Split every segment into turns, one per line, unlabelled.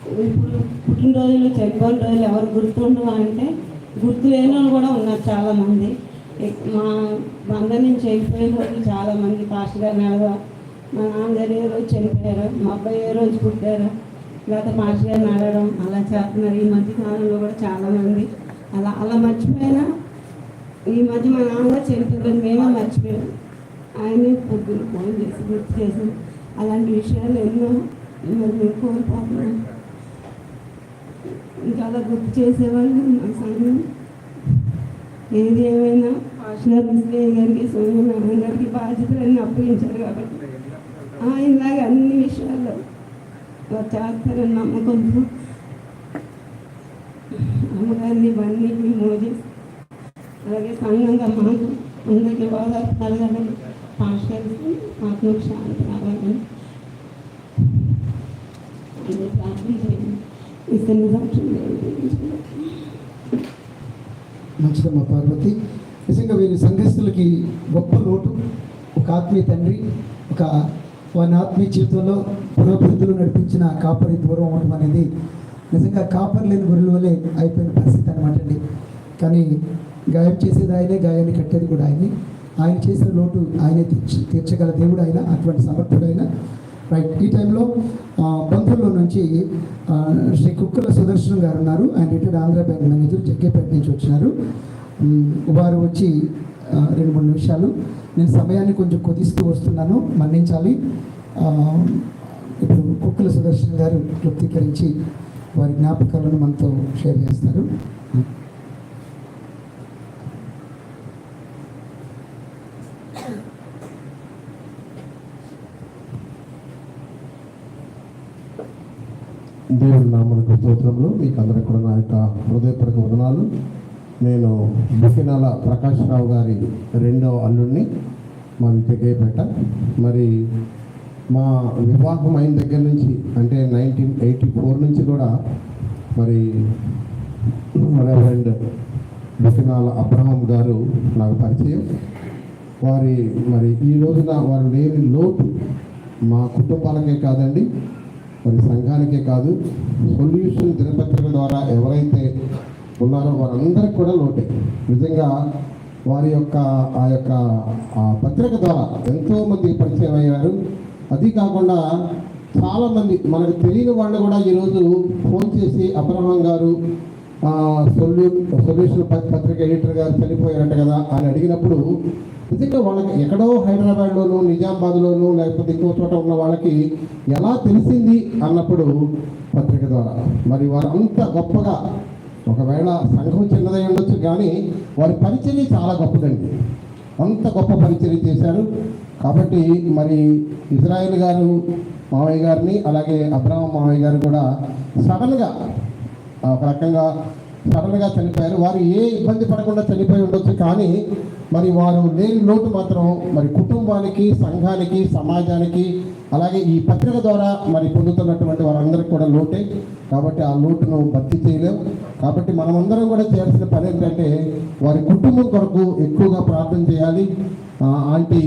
ఇప్పుడు పుట్టినరోజులు చెప్పుకొని రోజులు ఎవరు గుర్తుండవు అంటే గుర్తు లేని వాళ్ళు కూడా ఉన్నారు చాలామంది. మా బంధం నుంచి వెళ్ళిపోయిన రోజులు చాలామంది పాస్టర్ గారు నడవ మా నాన్నగారు ఏ రోజు చనిపోయారు, మా అబ్బాయి ఏ రోజు పుట్టారు, లేకపోతే పాస్టర్ గారు నడవడం అలా చేస్తున్నారు. ఈ మధ్య కాలంలో కూడా చాలామంది అలా అలా మర్చిపోయినా ఈ మధ్య మా నాన్నగారు చనిపోయారు, మేమే మర్చిపోయాం. ఆయనే పొద్దున్న ఫోన్ చేసి గుర్తు చేసాం. అలాంటి విషయాలు ఎన్నో మరి మేము కోల్పోతున్నాం. ఇంకా అలా గుర్తు చేసేవాళ్ళు మా సంఘం. ఏది ఏమైనా పాస్టర్ గారు మిస్లయ్య గారికి సోనియా మేడం గారికి బాధ్యతలన్నీ అప్పగించారు కాబట్టి ఆయనలాగా అన్ని విషయాల్లో చేస్తారని నమ్మకంతో అమ్మగారిని ఇవన్నీ మోదీ అలాగే సంఘంగా మాకు అందరికీ బాగా కలగాలని పాస్టర్ గారికి ఆత్మ శాంతి రావాలని ప్రార్థన చేయండి.
మంచిదమ్మ పార్వతి. నిజంగా వీరి సంఘస్థులకి గొప్ప లోటు. ఒక ఆత్మీయ తండ్రి, ఒక వారి ఆత్మీయ జీవితంలో పురోభివృద్ధులు నడిపించిన కాపరి దూరం అవ్వడం అనేది నిజంగా కాపరి లేని గొర్రెల వల్లే అయిపోయిన పరిస్థితి అనమాట అండి. కానీ గాయం చేసేది ఆయనే, గాయాన్ని కట్టేది కూడా ఆయనే. ఆయన చేసిన లోటు ఆయనే తీర్చగల దేవుడు ఆయన, అటువంటి సమర్థుడైన. రైట్, ఈ టైంలో బంధువుల్లో నుంచి శ్రీ కుక్కల సుదర్శనం గారు ఉన్నారు. ఆయన retired Andhra bank manager, Jaggepeta నుంచి వచ్చినారు. వారు వచ్చి 2-3 నిమిషాలు, నేను సమయాన్ని కొంచెం కుదిస్తూ వస్తున్నాను, మన్నించాలి. ఇప్పుడు కుక్కల సుదర్శనం గారు తృప్తీకరించి వారి జ్ఞాపకాలను మనతో షేర్ చేస్తారు.
దేవుడి నామమునకు స్తోత్రములు. మీకు అందరికీ కూడా నా యొక్క హృదయపూర్వక వందనాలు. నేను బుకినాల ప్రకాష్ రావు గారి 2వ అల్లుడిని, మాది జగ్గయ్యపేట. మరి మా వివాహం అయిన దగ్గర నుంచి అంటే 1984 నుంచి కూడా మరి రెవరెండ్ బుకినాల అబ్రహాం గారు నాకు పరిచయం. మరి ఈ రోజున వారు లేని లోటు మా కుటుంబాలకే కాదండి, మరి సంఘానికే కాదు, సొల్యూషన్ దినపత్రిక ద్వారా ఎవరైతే ఉన్నారో వారందరికీ కూడా లోటే. నిజంగా వారి యొక్క ఆ పత్రిక ద్వారా ఎంతోమంది పరిచయం అయ్యారు. అది కాకుండా చాలామంది మనకు తెలియని వాళ్ళు కూడా ఈరోజు ఫోన్ చేసి అబ్రహాం గారు సొల్యూషన్ పత్రిక ఎడిటర్ గారు చనిపోయారంట కదా అని అడిగినప్పుడు నిజంగా వాళ్ళకి ఎక్కడో హైదరాబాద్లోనూ, నిజామాబాద్లోనూ, లేకపోతే ఇంకో చోట ఉన్న వాళ్ళకి ఎలా తెలిసింది అన్నప్పుడు పత్రిక ద్వారా. మరి వారు అంత గొప్పగా, ఒకవేళ సంఘం చిన్నదై ఉండొచ్చు కానీ వారి పరిచర్య చాలా గొప్పదండి. అంత గొప్ప పరిచర్య చేశారు. కాబట్టి మరి ఇజ్రాయేల్ గారు మావయ్య గారిని, అలాగే అబ్రహాం మావయ్య గారు కూడా సడన్గా ఒక రకంగా సడన్గా చనిపోయారు. వారు ఏ ఇబ్బంది పడకుండా చనిపోయి ఉండొచ్చు కానీ మరి వారు లేని లోటు మాత్రం మరి కుటుంబానికి, సంఘానికి, సమాజానికి, అలాగే ఈ పత్రిక ద్వారా మరి పొందుతున్నటువంటి వారందరికీ కూడా లోటే. కాబట్టి ఆ లోటును భర్తీ చేయలేం. కాబట్టి మనమందరం కూడా చేయాల్సిన పని ఏంటంటే వారి కుటుంబం కొరకు ఎక్కువగా ప్రార్థన చేయాలి. ఆంటీ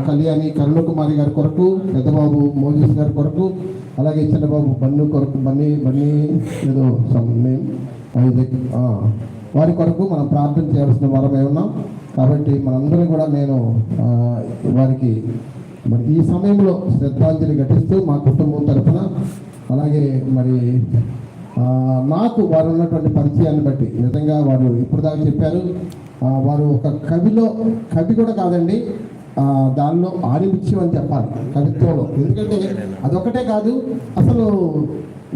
కళ్యాణి కరుణకుమారి గారి కొరకు, పెద్దబాబు మోజస్ గారి కొరకు, అలాగే చిన్నబాబు బన్ను కొరకు, బన్నీ ఏదో వారి కొరకు మనం ప్రార్థన చేయాల్సిన వారమే ఉన్నాం. కాబట్టి మనందరం కూడా నేను వారికి మరి ఈ సమయంలో శ్రద్ధాంజలి ఘటిస్తూ మా కుటుంబం తరఫున, అలాగే మరి నాకు వారు ఉన్నటువంటి పరిచయాన్ని బట్టి నిజంగా వారు ఇప్పుడు దాకా చెప్పారు. వారు ఒక కవి కూడా కాదండి, దానిలో ఆణిముత్యం అని చెప్పాలి కవిత్వంలో. ఎందుకంటే అదొకటే కాదు, అసలు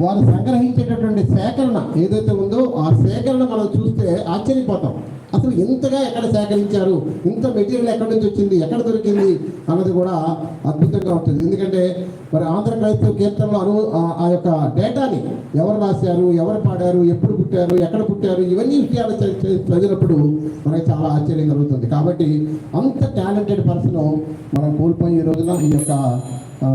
వారు సంగ్రహించేటటువంటి సేకరణ ఏదైతే ఉందో ఆ సేకరణ మనం చూస్తే ఆశ్చర్యపోతాం. అసలు ఇంతగా ఎక్కడ సేకరించారు, ఇంత మెటీరియల్ ఎక్కడి నుంచి వచ్చింది, ఎక్కడ దొరికింది అన్నది కూడా అద్భుతంగా ఉంటుంది. ఎందుకంటే మరి ఆంధ్ర క్రైస్తవ కీర్తనలో ఆ యొక్క డేటాని ఎవరు రాశారు, ఎవరు పాడారు, ఎప్పుడు పుట్టారు, ఎక్కడ పుట్టారు, ఇవన్నీ విషయాలు చదివినప్పుడు మనకి చాలా ఆశ్చర్యం కలుగుతుంది. కాబట్టి అంత టాలెంటెడ్ పర్సన్ మనం కోల్పోయి ఈ రోజున ఈ యొక్క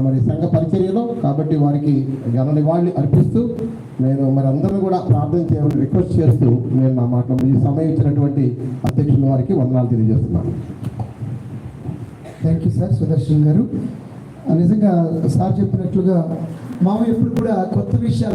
మరి సంఘ పరిచర్యలో. కాబట్టి వారికి ఘన నివాళి అర్పిస్తూ నేను మరి అందరూ కూడా ప్రార్థన చేయాలని రిక్వెస్ట్ చేస్తూ నేను నా మాటలు ఈ సమయం ఇచ్చినటువంటి అధ్యక్షుల వారికి వందనాలు తెలియజేస్తున్నాను.
థ్యాంక్ యూ సార్ సుదర్శన్ గారు. నిజంగా సార్ చెప్పినట్లుగా మామ ఎప్పుడు కూడా కొత్త విషయాలు